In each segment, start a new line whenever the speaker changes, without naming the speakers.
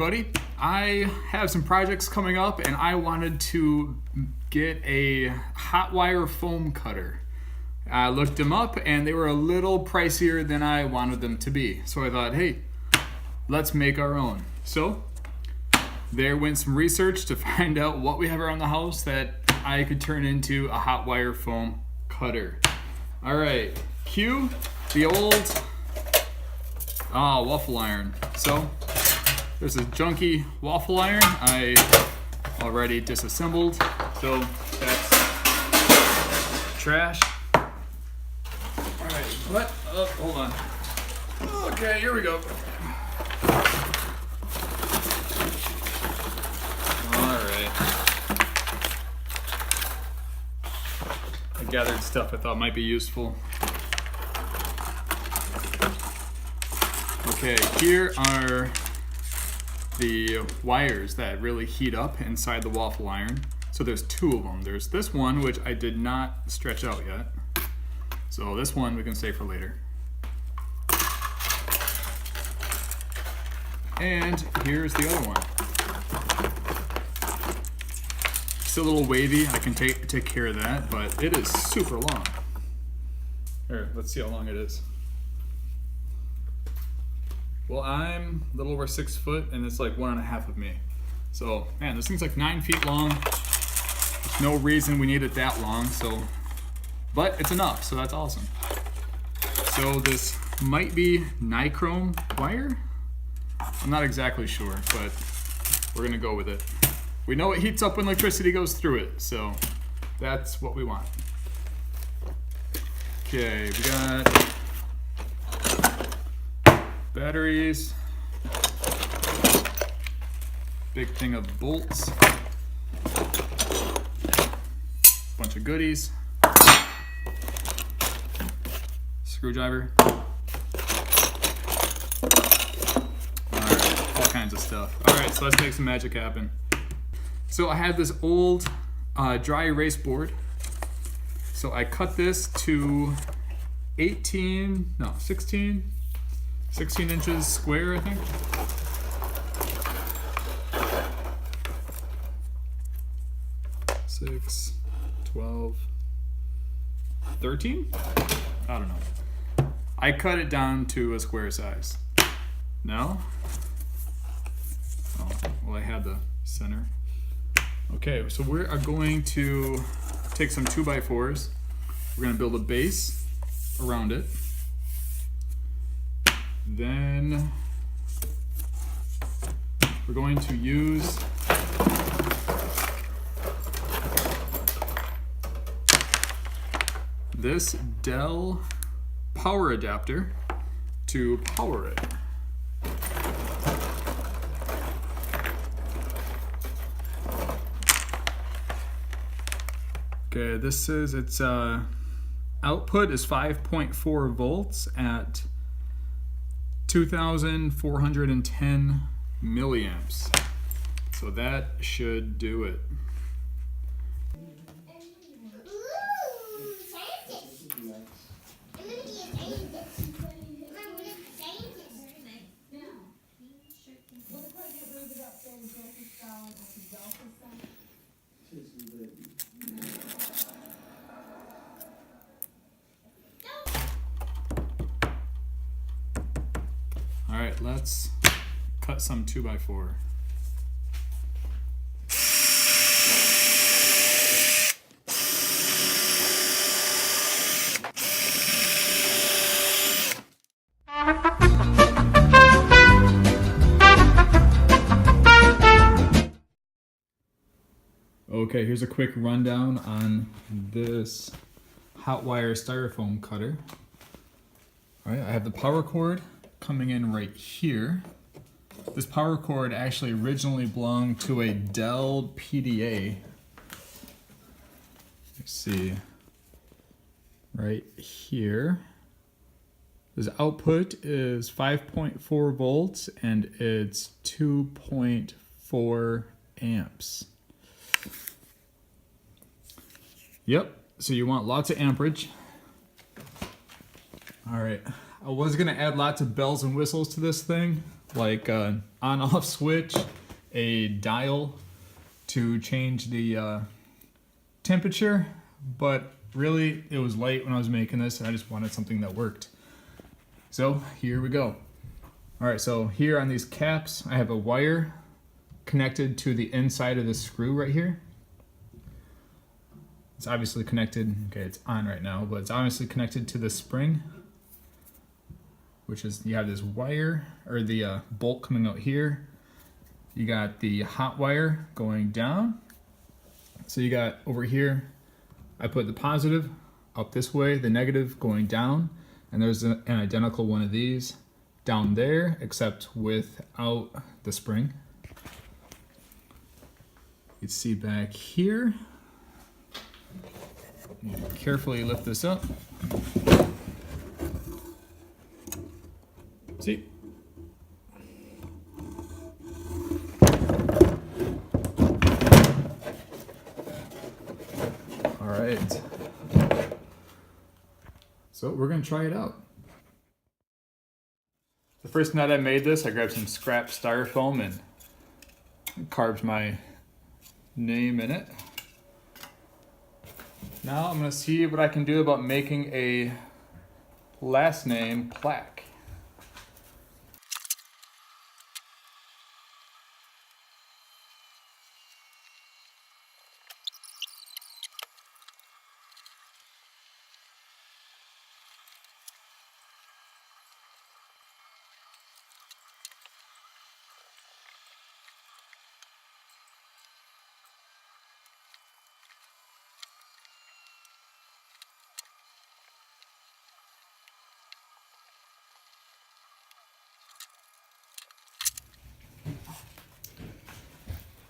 everybody. I have some projects coming up and I wanted to get a hot wire foam cutter. I looked them up and they were a little pricier than I wanted them to be. So I thought, hey, let's make our own. So there went some research to find out what we have around the house that I could turn into a hot wire foam cutter. All right, cue the old waffle iron. So there's a junky waffle iron I already disassembled. So that's trash. All right, what? Oh, hold on. Okay, here we go. All right. I gathered stuff I thought might be useful. Okay, here are the wires that really heat up inside the waffle iron. So there's two of them. There's this one, which I did not stretch out yet. So this one we can save for later. And here's the other one. It's a little wavy. I can take care of that, but it is super long. Here, let's see how long it is. Well, I'm a little over 6 foot, and it's like 1.5 of me. So, man, this thing's like 9 feet long. There's no reason we need it that long, but it's enough, so that's awesome. So this might be nichrome wire. I'm not exactly sure, but we're gonna go with it. We know it heats up when electricity goes through it, so that's what we want. Okay, we got batteries, big thing of bolts, bunch of goodies, screwdriver, alright, all kinds of stuff. Alright, so let's make some magic happen. So I had this old dry erase board. So I cut this to 16 inches square, I think. Six, 12, 13? I don't know. I cut it down to a square size. No? Oh, well, I had the center. Okay, so we are going to take some 2x4s. We're going to build a base around it. Then we're going to use this Dell power adapter to power it. Okay, this is its output is 5.4 volts at 2,410 milliamps. So that should do it. All right, let's cut some 2x4. Okay, here's a quick rundown on this hot wire styrofoam cutter. All right, I have the power cord coming in right here. This power cord actually originally belonged to a Dell PDA. Let's see, right here. This output is 5.4 volts and it's 2.4 amps. Yep, so you want lots of amperage. All right, I was gonna add lots of bells and whistles to this thing, like on-off switch, a dial to change the temperature, but really it was late when I was making this and I just wanted something that worked. So here we go. All right, so here on these caps, I have a wire connected to the inside of the screw right here. It's obviously connected, okay, it's on right now, but it's obviously connected to the spring, which is, you have this wire, or the bolt coming out here. You got the hot wire going down. So you got over here, I put the positive up this way, the negative going down, and there's an identical one of these down there, except without the spring. You can see back here. You carefully lift this up. See? All right. So we're gonna try it out. The first night I made this, I grabbed some scrap styrofoam and carved my name in it. Now I'm gonna see what I can do about making a last name plaque.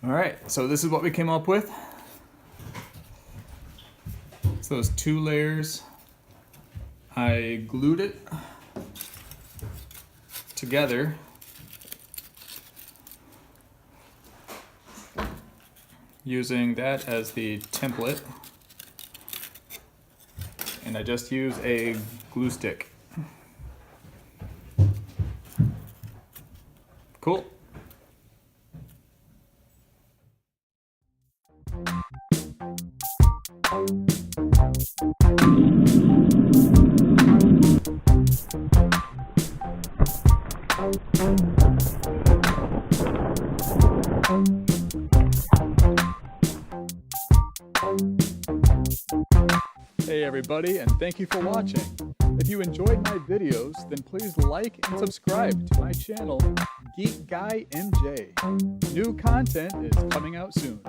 All right, so this is what we came up with. It's those two layers. I glued it together using that as the template, and I just use a glue stick. Cool. Hey everybody, and thank you for watching. If you enjoyed my videos, then please like and subscribe to my channel, GeekGuyMJ. New content is coming out soon.